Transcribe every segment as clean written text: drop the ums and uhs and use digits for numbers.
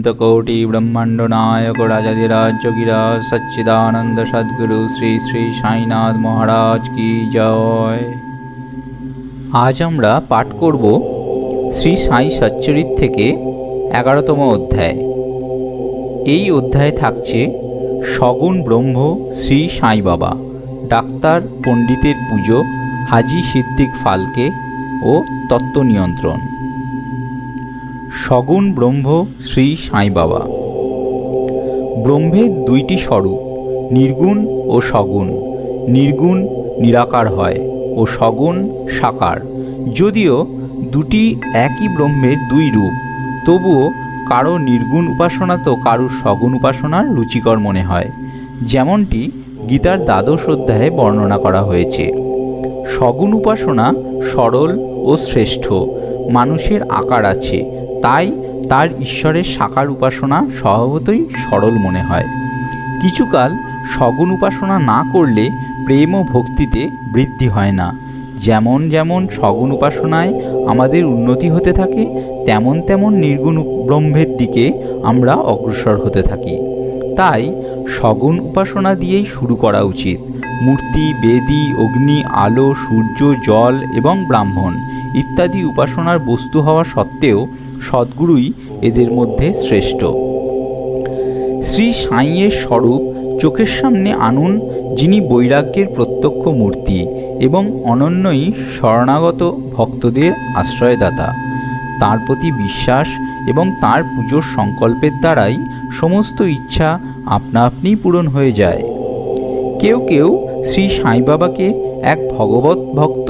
अनंत कोटि ब्रह्मांड नायक राजाधिराज जोगिराज सच्चिदानंद सद्गुरु श्री श्री साईनाथ महाराज की जय। आज আমরা পাঠ করব শ্রী সাই সচ্চরিত থেকে 11তম অধ্যায়। এই অধ্যায়ে থাকছে সগুণ ব্রহ্ম শ্রী সাই বাবা, ডাক্তার পণ্ডিতের পুজো, হাজি সিদ্দিক ফালকে ও তত্ত্ব নিয়ন্ত্রণ। সগুণ ব্রহ্ম শ্রী সাই বাবা। ব্রহ্মের দুইটি স্বরূপ, নির্গুণ ও সগুণ। নির্গুণ নিরাকার হয় ও সগুণ সাকার। যদিও দুটি একই ব্রহ্মের দুই রূপ, তবুও কারো নির্গুণ উপাসনা তো কারো সগুণ উপাসনার রুচিকর মনে হয়, যেমনটি গীতার দ্বাদশ অধ্যায়ে বর্ণনা করা হয়েছে। সগুণ উপাসনা সরল ও শ্রেষ্ঠ। মানুষের আকার আছে, তাই তার ঈশ্বরের সাকার উপাসনা স্বভাবতই সরল মনে হয়। কিছুকাল সগুণ উপাসনা না করলে প্রেম ও ভক্তিতে বৃদ্ধি হয় না। যেমন যেমন সগুণ উপাসনায় আমাদের উন্নতি হতে থাকে, তেমন তেমন নির্গুণ ব্রহ্মের দিকে আমরা অগ্রসর হতে থাকি। তাই সগুণ উপাসনা দিয়েই শুরু করা উচিত। মূর্তি, বেদী, অগ্নি, আলো, সূর্য, জল এবং ব্রাহ্মণ ইত্যাদি উপাসনার বস্তু হওয়া সত্ত্বেও সদ্গুরুই এদের মধ্যে শ্রেষ্ঠ। শ্রী সাইয়ের স্বরূপ চোখের সামনে আনুন, যিনি বৈরাগ্যের প্রত্যক্ষ মূর্তি এবং অনন্যই শরণাগত ভক্তদের আশ্রয়দাতা। তাঁর প্রতি বিশ্বাস এবং তাঁর পুজোর সংকল্পের দ্বারাই সমস্ত ইচ্ছা আপনা আপনিই পূরণ হয়ে যায়। কেউ কেউ শ্রী সাই বাবাকে এক ভগবত ভক্ত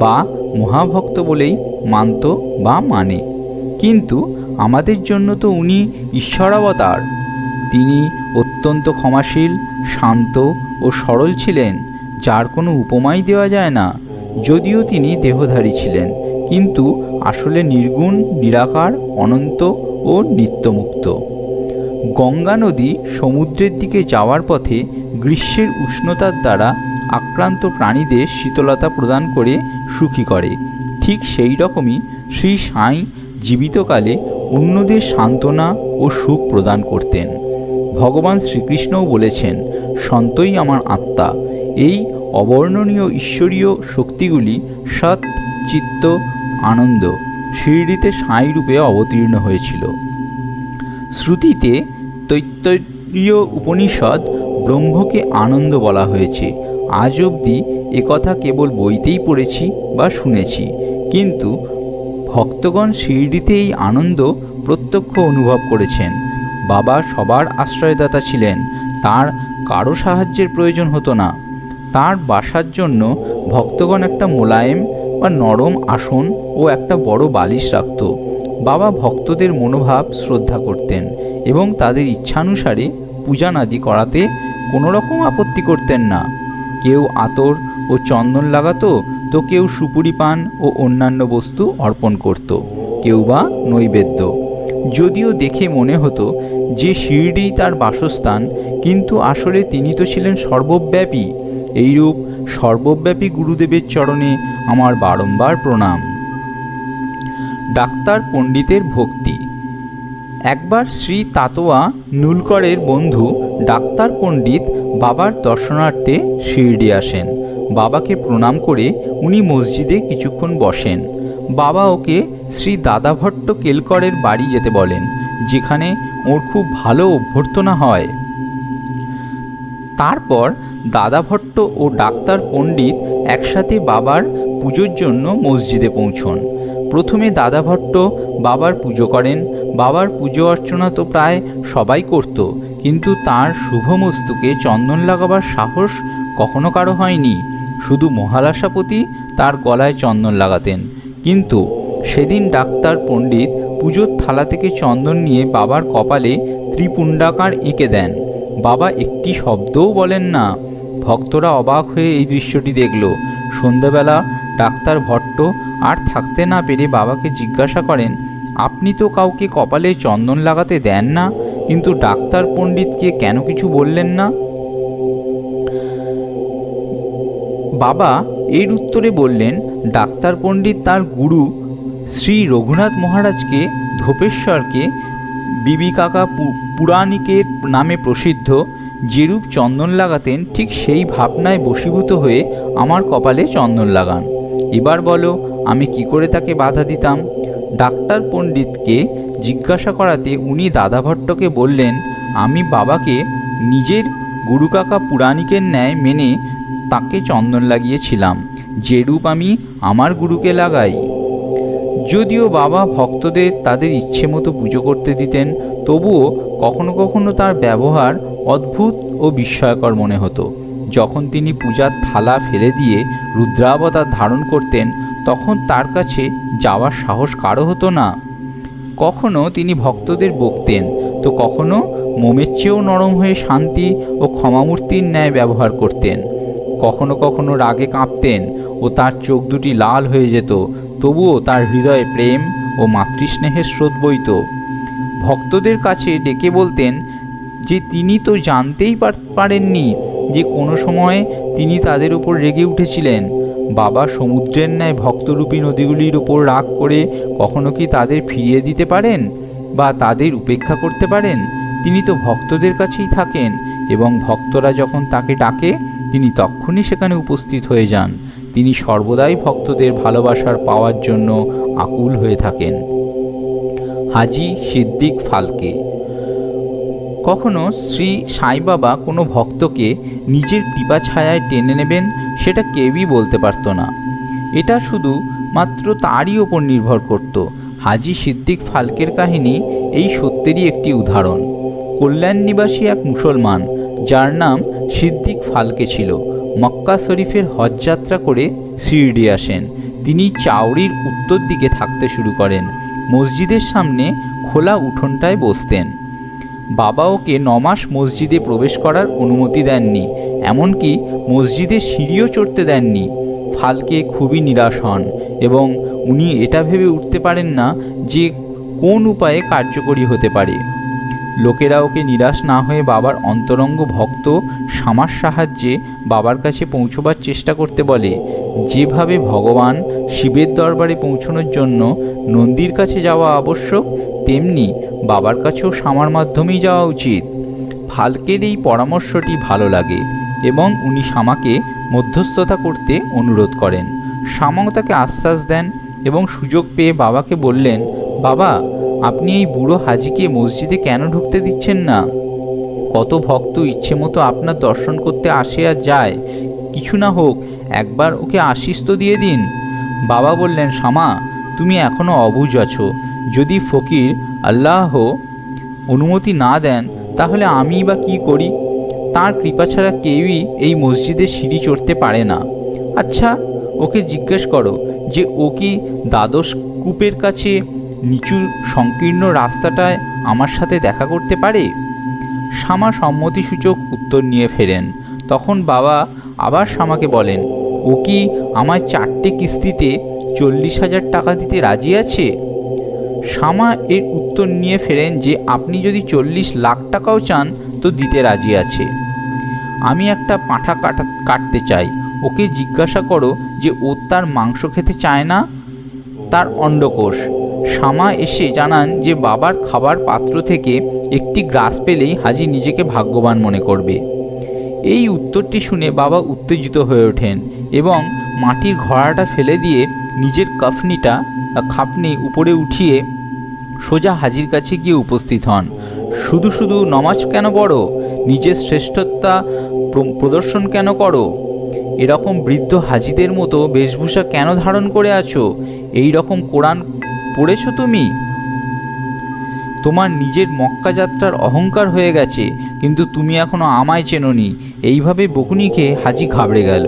বা মহাভক্ত বলেই মানত বা মানে, কিন্তু আমাদের জন্য তো উনি ঈশ্বরাবতার। তিনি অত্যন্ত ক্ষমাশীল, শান্ত ও সরল ছিলেন, যার কোনো উপমাই দেওয়া যায় না। যদিও তিনি দেহধারী ছিলেন, কিন্তু আসলে নির্গুণ, নিরাকার, অনন্ত ও নিত্যমুক্ত। গঙ্গা নদী সমুদ্রের দিকে যাওয়ার পথে গ্রীষ্মের উষ্ণতার দ্বারা আক্রান্ত প্রাণীদের শীতলতা প্রদান করে সুখী করে, ঠিক সেই রকমই শ্রী সাই জীবিতকালে অন্যদের সান্ত্বনা ও সুখ প্রদান করতেন। ভগবান শ্রীকৃষ্ণও বলেছেন, সন্তই আমার আত্মা। এই অবর্ণনীয় ঈশ্বরীয় শক্তিগুলি সৎ, চিত্ত, আনন্দ শিরডিতে সাই রূপে অবতীর্ণ হয়েছিল। শ্রুতিতে তৈত্তরীয় উপনিষদ ব্রহ্মকে আনন্দ বলা হয়েছে। আজ অবধি একথা কেবল বইতেই পড়েছি বা শুনেছি, কিন্তু ভক্তগণ শিরডিতে এই আনন্দ প্রত্যক্ষ অনুভব করেছেন। বাবা সবার আশ্রয়দাতা ছিলেন, তার কারো সাহায্যের প্রয়োজন হতো না। তার বাসার জন্য ভক্তগণ একটা মোলায়েম বা নরম আসন ও একটা বড় বালিশ রাখত। বাবা ভক্তদের মনোভাব শ্রদ্ধা করতেন এবং তাদের ইচ্ছানুসারে পূজানাদি করাতে কোনো রকম আপত্তি করতেন না। কেউ আতর ও চন্দন লাগাতো, তো কেউ সুপুরি পান ও অন্যান্য বস্তু অর্পণ করত, কেউ বা নৈবেদ্য। যদিও দেখে মনে হতো যে শিরডি তার বাসস্থান, কিন্তু আসলে তিনি তো ছিলেন সর্বব্যাপী। এইরূপ সর্বব্যাপী গুরুদেবের চরণে আমার বারংবার প্রণাম। ডাক্তার পণ্ডিতের ভক্তি। একবার শ্রী তাতোয়া নুলকরের বন্ধু ডাক্তার পণ্ডিত বাবার দর্শনার্থে শিরডি আসেন। বাবাকে প্রণাম করে উনি মসজিদে কিছুক্ষণ বসেন। বাবা ওকে শ্রী দাদাভট্ট কেলকরের বাড়ি যেতে বলেন, যেখানে ওর খুব ভালো অভ্যর্থনা হয়। তারপর দাদাভট্ট ও ডাক্তার পণ্ডিত একসাথে বাবার পুজোর জন্য মসজিদে পৌঁছন। প্রথমে দাদাভট্ট বাবার পুজো করেন। বাবার পুজো অর্চনা তো প্রায় সবাই করত, কিন্তু তার শুভমস্তুকে চন্দন লাগাবার সাহস কখনো কারো হয়নি। শুধু মহালাসাপতি তার গলায় চন্দন লাগাতেন। কিন্তু সেদিন ডাক্তার পণ্ডিত পুজোর থালা থেকে চন্দন নিয়ে বাবার কপালে ত্রিপুণ্ডাকার এঁকে দেন। বাবা একটি শব্দও বলেন না। ভক্তরা অবাক হয়ে এই দৃশ্যটি দেখল। সন্ধ্যাবেলা ডাক্তার ভট্ট আর থাকতে না পেরে বাবাকে জিজ্ঞাসা করেন, আপনি তো কাউকে কপালে চন্দন লাগাতে দেন না, কিন্তু ডাক্তার পণ্ডিতকে কেন কিছু বললেন না? বাবা এর উত্তরে বললেন, ডাক্তার পণ্ডিত তার গুরু শ্রী রঘুনাথ মহারাজকে ধোপেশ্বরকে বিবি কাকা পুরাণিকের নামে প্রসিদ্ধ, যেরূপ চন্দন লাগাতেন ঠিক সেই ভাবনায় বশীভূত হয়ে আমার কপালে চন্দন লাগান। এবার বলো আমি কি করে তাকে বাধা দিতাম? ডাক্তার পণ্ডিতকে জিজ্ঞাসা করাতে উনি দাদা ভট্টকে বললেন, আমি বাবাকে নিজের গুরু কাকা পুরাণিকের ন্যায় মেনে তাকে চন্দন লাগিয়েছিলাম, যেরূপ আমি আমার গুরুকে লাগাই। যদিও বাবা ভক্তদের তাদের ইচ্ছে মতো পুজো করতে দিতেন, তবুও কখনো কখনো তার ব্যবহার অদ্ভুত ও বিস্ময়কর মনে হতো। যখন তিনি পূজার থালা ফেলে দিয়ে রুদ্রাবতার ধারণ করতেন, তখন তার কাছে যাওয়ার সাহস কারো হতো না। কখনো তিনি ভক্তদের বকতেন, তো কখনো মোমের চেয়েও নরম হয়ে শান্তি ও ক্ষমামূর্তির ন্যায় ব্যবহার করতেন। কখনো কখনো রাগে কাঁপতেন ও তার চোখ দুটি লাল হয়ে যেত, তবুও তার হৃদয়ে প্রেম ও মাতৃস্নেহের স্রোত বইত। ভক্তদের কাছে ডেকে বলতেন যে তিনি তো জানতেই পারেননি যে কোনো সময় তিনি তাদের উপর রেগে উঠেছিলেন। বাবা সমুদ্রের ন্যায় ভক্তরূপী নদীগুলির ওপর রাগ করে কখনো কি তাদের ফিরিয়ে দিতে পারেন বা তাদের উপেক্ষা করতে পারেন? তিনি তো ভক্তদের কাছেই থাকেন, এবং ভক্তরা যখন তাকে ডাকে তিনি তক্ষুনি সেখানে উপস্থিত হয়ে যান। তিনি সর্বদাই ভক্তদের ভালোবাসার পাওয়ার জন্য আকুল হয়ে থাকেন। হাজি সিদ্দিক ফালকে। কখনো শ্রী সাই বাবা কোনো ভক্তকে নিজের কৃপা ছায়ায় টেনে নেবেন সেটা কেউই বলতে পারত না। এটা শুধু মাত্র তারই ওপর নির্ভর করত। হাজি সিদ্দিক ফালকের কাহিনী এই সত্যেরই একটি উদাহরণ। কল্যাণ নিবাসী এক মুসলমান যার নাম সিদ্দিক ফালকে ছিল, মক্কা শরীফের হজ যাত্রা করে শিরডি আসেন। তিনি চাউরির উত্তর দিকে থাকতে শুরু করেন। মসজিদের সামনে খোলা উঠোনটায় বসতেন। বাবা ওকে 9 মাস মসজিদে প্রবেশ করার অনুমতি দেননি, এমনকি মসজিদের সিঁড়িও চড়তে দেননি। ফালকে খুবই নিরাশ হন এবং উনি এটা ভেবে উঠতে পারেন না যে কোন উপায়ে কার্যকরী হতে পারে। লোকেরা ওকে নিরাশ না হয়ে বাবার অন্তরঙ্গ ভক্ত শামার সাহায্যে বাবার কাছে পৌঁছবার চেষ্টা করতে বলে। যেভাবে ভগবান শিবের দরবারে পৌঁছানোর জন্য নন্দীর কাছে যাওয়া আবশ্যক, তেমনি বাবার কাছেও শামার মাধ্যমেই যাওয়া উচিত। ফালকের এই পরামর্শটি ভালো লাগে এবং উনি শামাকে মধ্যস্থতা করতে অনুরোধ করেন। শামাও তাকে আশ্বাস দেন এবং সুযোগ পেয়ে বাবাকে বললেন, বাবা আপনি এই বুড়ো হাজিকে মসজিদে কেন ঢুকতে দিচ্ছেন না? কত ভক্ত ইচ্ছে মতো আপনার দর্শন করতে আসে আর যায়, কিছু না হোক একবার ওকে আশীষ তো দিয়ে দিন। বাবা বললেন, শামা তুমি এখনো অবুঝ আছো। যদি ফকির আল্লাহ অনুমতি না দেন তাহলে আমি বা কি করি? তার কৃপা ছাড়া কেউই এই মসজিদের সিঁড়ি চড়তে পারে না। আচ্ছা ওকে জিজ্ঞেস করো যে ও কি দ্বাদশ কূপের কাছে নিচু সংকীর্ণ রাস্তাটায় আমার সাথে দেখা করতে পারে? শামা সম্মতিসূচক উত্তর নিয়ে ফেরেন। তখন বাবা আবার শামাকে বলেন, ও কি আমায় 4টে কিস্তিতে 40,000 টাকা দিতে রাজি আছে? শামা এর উত্তর নিয়ে ফেরেন যে আপনি যদি 40 লাখ টাকাও চান তো দিতে রাজি আছে। আমি একটা পাঁঠা কাটতে চাই, ওকে জিজ্ঞাসা করো যে ও তার মাংস খেতে চায় না, তার অন্ডকোষ। শামা এসে জানান যে বাবার খাবার পাত্র থেকে একটি গ্রাস পেলেই হাজি নিজেকে ভাগ্যবান মনে করবে। এই উত্তরটি শুনে বাবা উত্তেজিত হয়ে ওঠেন এবং মাটির ঘড়াটা ফেলে দিয়ে নিজের খাপনি উপরে উঠিয়ে সোজা হাজির কাছে গিয়ে উপস্থিত হন। শুধু শুধু নমাজ কেন পড়ো? নিজের শ্রেষ্ঠতা প্রদর্শন কেন করো? এরকম বৃদ্ধ হাজিদের মতো বেশভূষা কেন ধারণ করে আছো? এই রকম কোরআন পড়েছো তুমি? তোমার নিজের মক্কা যাত্রার অহংকার হয়ে গেছে, কিন্তু তুমি এখনো আমায় চেনোনি। এইভাবে বকুনি খেয়ে হাজি ঘাবড়ে গেল।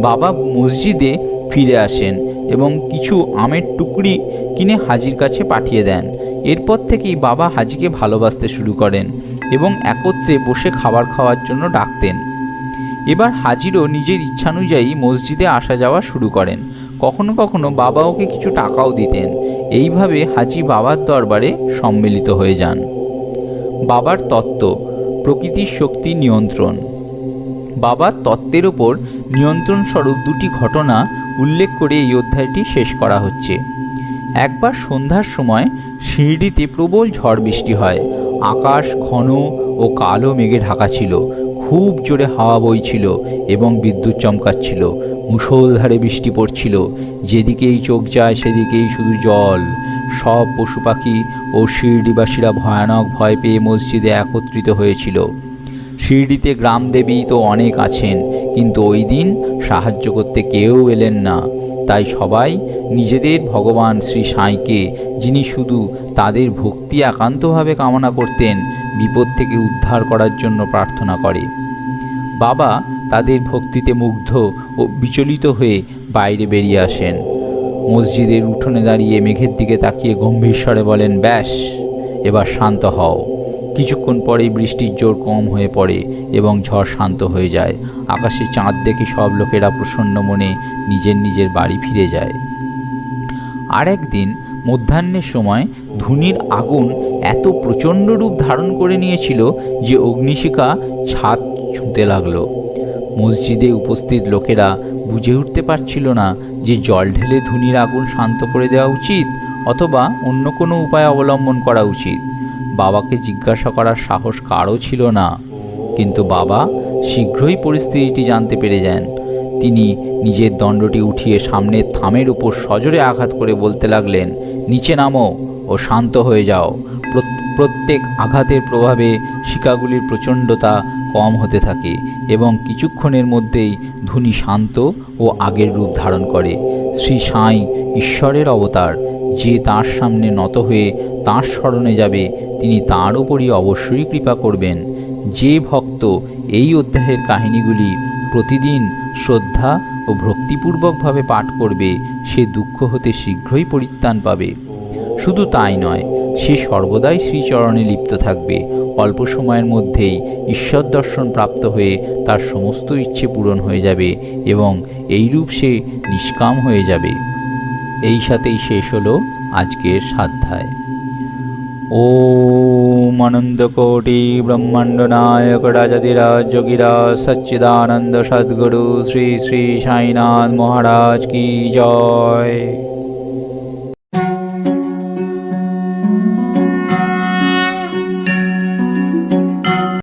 বাবা মসজিদে ফিরে আসেন এবং কিছু আমের টুকরি কিনে হাজির কাছে পাঠিয়ে দেন। এরপর থেকেই বাবা হাজিকে ভালোবাসতে শুরু করেন এবং একত্রে বসে খাবার খাওয়ার জন্য ডাকতেন। এবার হাজিরও নিজের ইচ্ছানুযায়ী মসজিদে আসা যাওয়া শুরু করেন। কখনো কখনো বাবা ওকে কিছু টাকাও দিতেন। এইভাবে হাজি বাবার দরবারে সম্মিলিত হয়ে যান। বাবার তত্ত্ব, প্রকৃতির শক্তি নিয়ন্ত্রণ। বাবার তত্ত্বের ওপর নিয়ন্ত্রণ স্বরূপ 2টি ঘটনা উল্লেখ করে এই অধ্যায়টি শেষ করা হচ্ছে। একবার সন্ধ্যার সময় শিরডিতে প্রবল ঝড় বৃষ্টি হয়। আকাশ ঘন ও কালো মেঘে ঢাকা ছিল। খুব জোরে হাওয়া বইছিল এবং বিদ্যুৎ চমকাচ্ছিল। মুষলধারে বৃষ্টি পড়ছিল। যেদিকেই চোখ যায় সেদিকেই শুধু জল। সব পশু পাখি ও শিরডিবাসীরা ভয়ানক ভয় পেয়ে মসজিদে একত্রিত হয়েছিল। শিরডিতে গ্রামদেবী তো অনেক আছেন, কিন্তু ওই দিন সাহায্য করতে কেউ এলেন না। তাই সবাই নিজেদের ভগবান শ্রী সাঁইকে, যিনি শুধু তাদের ভক্তি একান্তভাবে কামনা করতেন, বিপদ থেকে উদ্ধার করার জন্য প্রার্থনা করে। বাবা তাদের ভক্তিতে মুগ্ধ ও বিচলিত হয়ে বাইরে বেরিয়ে আসেন। মসজিদের উঠোনে দাঁড়িয়ে মেঘের দিকে তাকিয়ে গম্ভীর স্বরে বলেন, ব্যাস, এবার শান্ত হও। কিছুক্ষণ পরেই বৃষ্টির জোর কম হয়ে পড়ে এবং ঝড় শান্ত হয়ে যায়। আকাশে চাঁদ দেখে সব লোকেরা প্রসন্ন মনে নিজের নিজের বাড়ি ফিরে যায়। আর একদিন মধ্যাহ্নের সময় ধুনির আগুন এত প্রচণ্ড রূপ ধারণ করে নিয়েছিল যে অগ্নিশিখা ছাদ ছুঁতে লাগলো। মসজিদে উপস্থিত লোকেরা বুঝে উঠতে পারছিল না যে জল ঢেলে ধুনির আগুন শান্ত করে দেওয়া উচিত অথবা অন্য কোনো উপায় অবলম্বন করা উচিত। বাবাকে জিজ্ঞাসা করার সাহস কারও ছিল না, কিন্তু বাবা শীঘ্রই পরিস্থিতিটি জানতে পেরে যান। তিনি নিজের দণ্ডটি উঠিয়ে সামনের থামের উপর সজোরে আঘাত করে বলতে লাগলেন, নিচে নামো ও শান্ত হয়ে যাও। প্রত্যেক আঘাতের প্রভাবে শিখাগুলির প্রচণ্ডতা কম হতে থাকে এবং কিছুক্ষণের মধ্যেই ধুনি শান্ত ও আগের রূপ ধারণ করে। শ্রী সাঁই ঈশ্বরের অবতার। যে তাঁর সামনে নত হয়ে তাঁর শরণে যাবে, তিনি তাঁর উপরই অবশ্যই কৃপা করবেন। যে ভক্ত এই অধ্যায়ের কাহিনীগুলি প্রতিদিন শ্রদ্ধা ও ভক্তিপূর্বকভাবে পাঠ করবে, সে দুঃখ হতে শীঘ্রই পরিত্রাণ পাবে। শুধু তাই নয়, সে সর্বদাই শ্রীচরণে লিপ্ত থাকবে। অল্প সময়ের মধ্যেই ঈশ্বর দর্শন প্রাপ্ত হয়ে তার সমস্ত ইচ্ছে পূরণ হয়ে যাবে এবং এইরূপ সে নিষ্কাম হয়ে যাবে। এই সাথেই শেষ হলো আজকের সাধ্যায়। ওম আনন্দকোটি ব্রহ্মাণ্ড নায়ক রাজাধিরাজ যোগীরাজ সচ্চিদানন্দ সদ্গুরু শ্রী শ্রী সাইনাথ মহারাজ কি জয়।